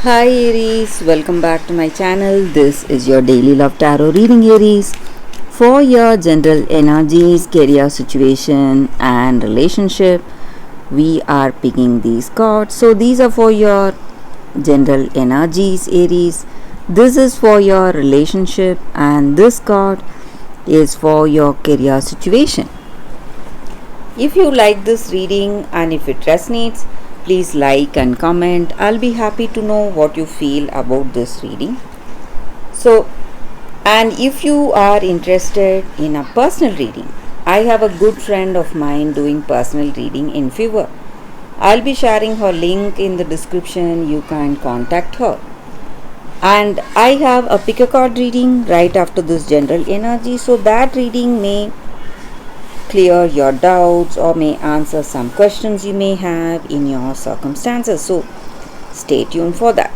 Hi Aries, welcome back to my channel. This is your daily love tarot reading, Aries. For your general energies, career situation, and relationship, we are picking these cards. So, these are for your general energies, Aries. This is for your relationship, and this card is for your career situation. If you like this reading and if it resonates, please like and comment. I'll be happy to know what you feel about this reading. So, and if you are interested in a personal reading, I have a good friend of mine doing personal reading in Fever. I'll be sharing her link in the description. You can contact her. And I have a pick a card reading right after this general energy, so that reading may clear your doubts or may answer some questions you may have in your circumstances. So, stay tuned for that.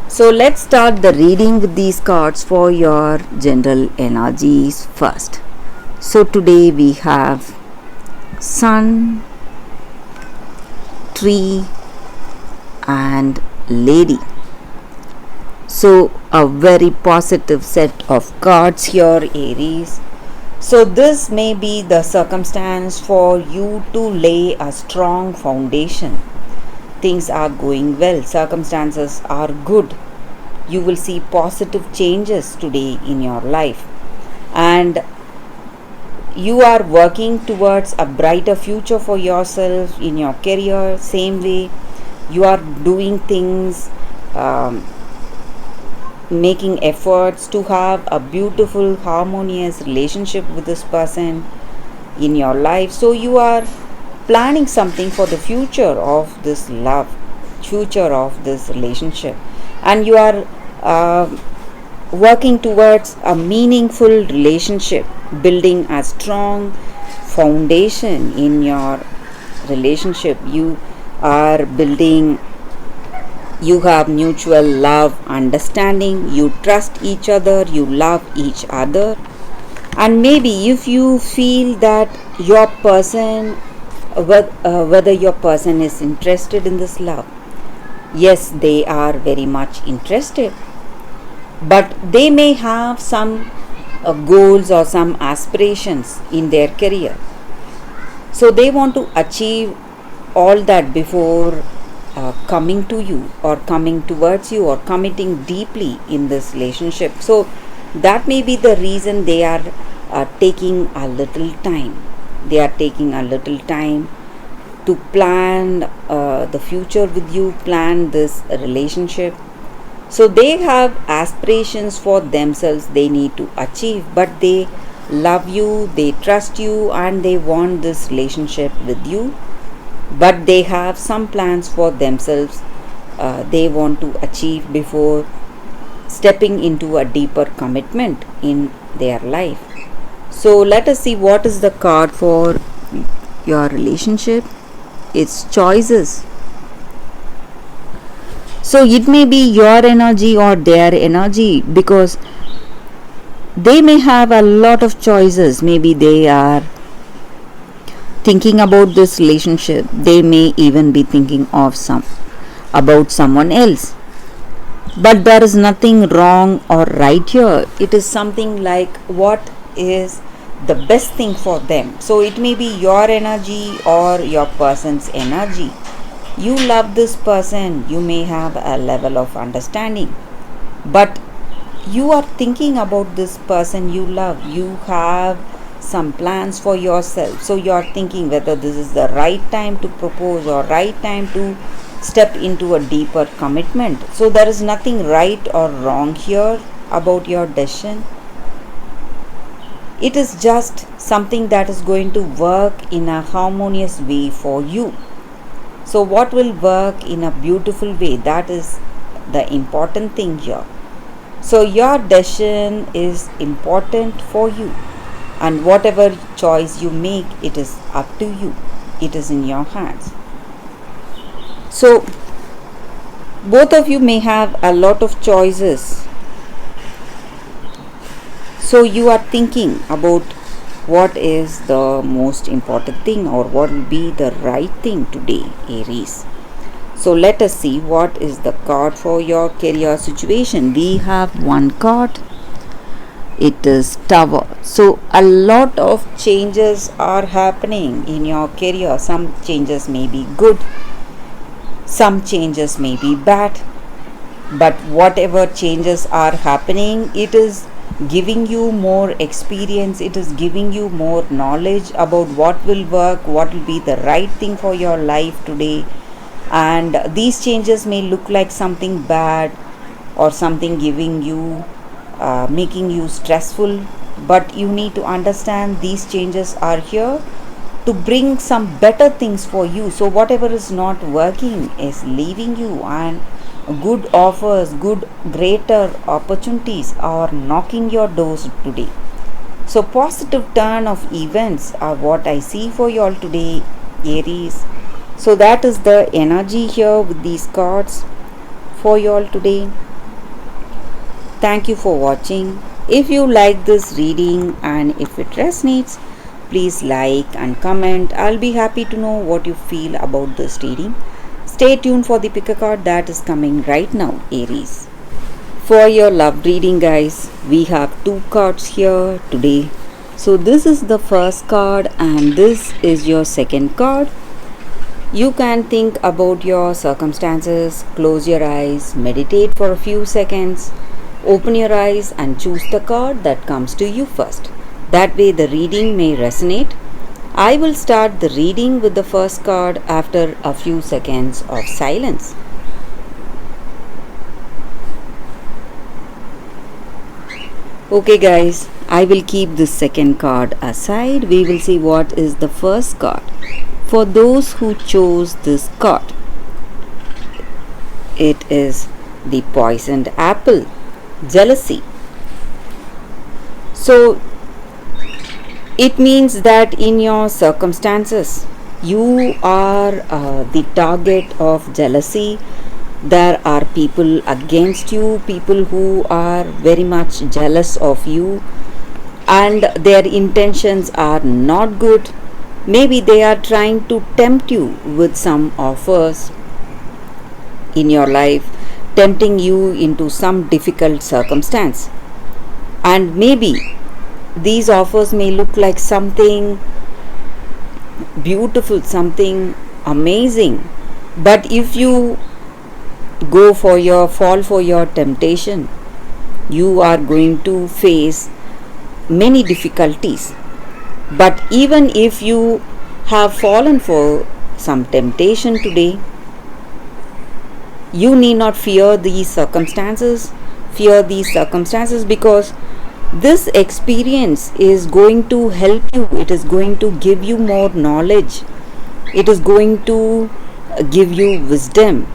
So, let's start the reading with these cards for your general energies first. So, today we have Sun, Tree, and Lady. So, a very positive set of cards here, Aries. So, this may be the circumstance for you to lay a strong foundation. Things are going well, circumstances are good. You will see positive changes today in your life, and you are working towards a brighter future for yourself in your career. Same way, you are doing things. Making efforts to have a beautiful, harmonious relationship with this person in your life. So, you are planning something for the future of this love, future of this relationship, and you are working towards a meaningful relationship, building a strong foundation in your relationship. You are building, you have mutual love, understanding, you trust each other, you love each other. And maybe if you feel that your person, whether your person is interested in this love, yes, they are very much interested, but they may have some goals or some aspirations in their career. So they want to achieve all that before coming to you or coming towards you or committing deeply in this relationship. So that may be the reason they are taking a little time. They are taking a little time to plan the future with you, plan this relationship. So they have aspirations for themselves they need to achieve, but they love you, they trust you, and they want this relationship with you. But they have some plans for themselves they want to achieve before stepping into a deeper commitment in their life. So let us see what is the card for your relationship. It's choices. So it may be your energy or their energy, because they may have a lot of choices. Maybe they are thinking about this relationship. They may even be thinking of about someone else. But there is nothing wrong or right here. It is something like what is the best thing for them. So it may be your energy or your person's energy. You love this person, you may have a level of understanding, but you are thinking about this person you love. You have some plans for yourself. So you are thinking whether this is the right time to propose or right time to step into a deeper commitment. So there is nothing right or wrong here about your decision. It is just something that is going to work in a harmonious way for you. So what will work in a beautiful way, that is the important thing here. So your decision is important for you, and whatever choice you make, it is up to you. It is in your hands. So both of you may have a lot of choices. So you are thinking about what is the most important thing or what will be the right thing today, Aries. So let us see what is the card for your career situation. We have one card. It is Tower. So a lot of changes are happening in your career. Some changes may be good, some changes may be bad, but whatever changes are happening, it is giving you more experience, it is giving you more knowledge about what will work, what will be the right thing for your life today. And these changes may look like something bad or something giving you making you stressful, but you need to understand these changes are here to bring some better things for you. So whatever is not working is leaving you, and good offers, good greater opportunities are knocking your doors today. So positive turn of events are what I see for you all today, Aries. So that is the energy here with these cards for you all today. Thank you for watching. If you like this reading and if it resonates, please like and comment. I'll be happy to know what you feel about this reading. Stay tuned for the pick a card that is coming right now, Aries. For your love reading, guys, we have two cards here today. So this is the first card and this is your second card. You can think about your circumstances, close your eyes, meditate for a few seconds. Open your eyes and choose the card that comes to you first. That way the reading may resonate. I will start the reading with the first card after a few seconds of silence. Okay guys, I will keep the second card aside. We will see what is the first card. For those who chose this card, it is the poisoned apple. Jealousy. So it means that in your circumstances you are the target of jealousy. There are people against you, people who are very much jealous of you, and their intentions are not good. Maybe they are trying to tempt you with some offers in your life, tempting you into some difficult circumstance. And maybe these offers may look like something beautiful, something amazing, but if you fall for your temptation, you are going to face many difficulties. But even if you have fallen for some temptation today, you need not fear these circumstances. Because this experience is going to help you. It is going to give you more knowledge. It is going to give you wisdom.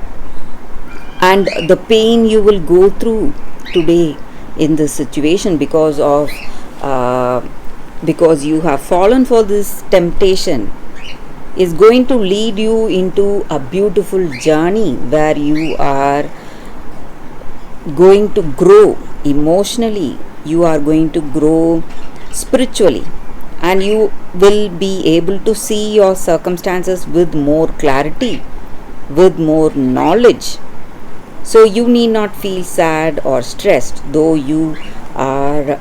And the pain you will go through today in this situation because you have fallen for this temptation is going to lead you into a beautiful journey where you are going to grow emotionally, you are going to grow spiritually, and you will be able to see your circumstances with more clarity, with more knowledge. So you need not feel sad or stressed though you are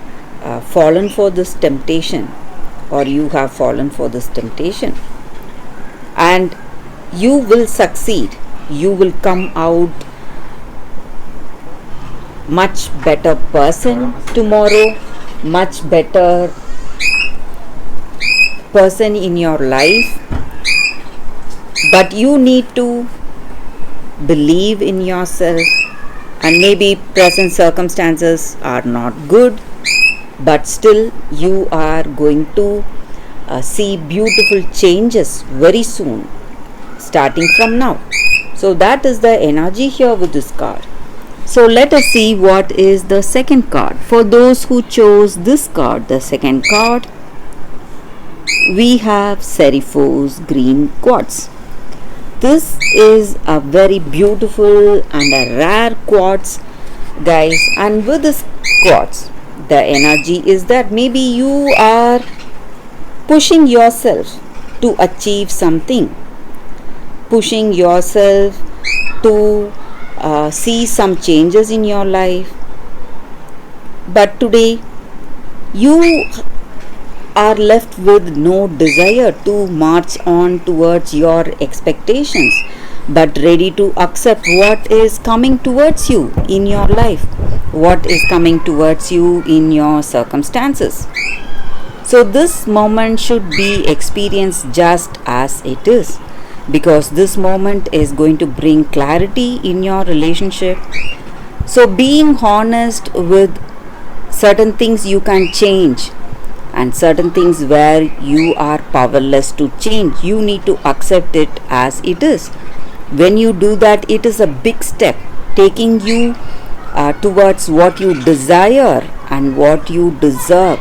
fallen for this temptation, or you have fallen for this temptation. And you will succeed. You will come out much better person tomorrow, much better person in your life. But you need to believe in yourself, and maybe present circumstances are not good, but still you are going to see beautiful changes very soon, starting from now. So that is the energy here with this card. So let us see what is the second card. For those who chose this card, the second card, we have Seriphos Green Quartz. This is a very beautiful and a rare quartz, guys. And with this quartz, the energy is that maybe you are pushing yourself to achieve something. pushing yourself to see some changes in your life. But today, you are left with no desire to march on towards your expectations, but ready to accept what is coming towards you in your life, what is coming towards you in your circumstances. So, this moment should be experienced just as it is, because this moment is going to bring clarity in your relationship. So, being honest with certain things you can change, and certain things where you are powerless to change, you need to accept it as it is. When you do that, it is a big step taking you towards what you desire and what you deserve.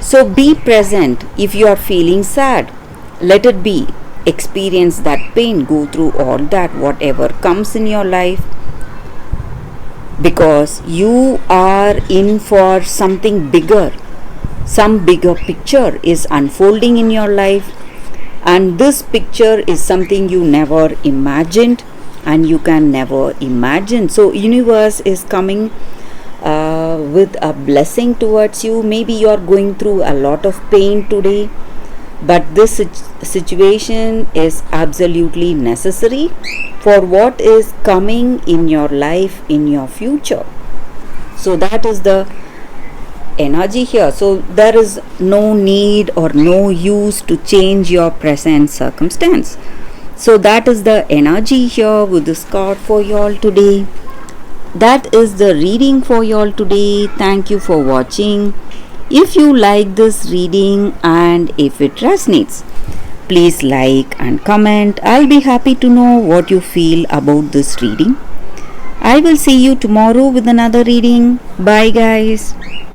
So be present. If you are feeling sad, let it be. Experience that pain, go through all that, whatever comes in your life, because you are in for something bigger. Some bigger picture is unfolding in your life, and this picture is something you never imagined and you can never imagine. So universe is coming with a blessing towards you. Maybe you are going through a lot of pain today, but this situation is absolutely necessary for what is coming in your life in your future. So that is the energy here. So there is no need or no use to change your present circumstance. So that is the energy here with this card for y'all today. That is the reading for y'all today. Thank you for watching. If you like this reading and if it resonates, please like and comment. I'll be happy to know what you feel about this reading. I will see you tomorrow with another reading. Bye guys.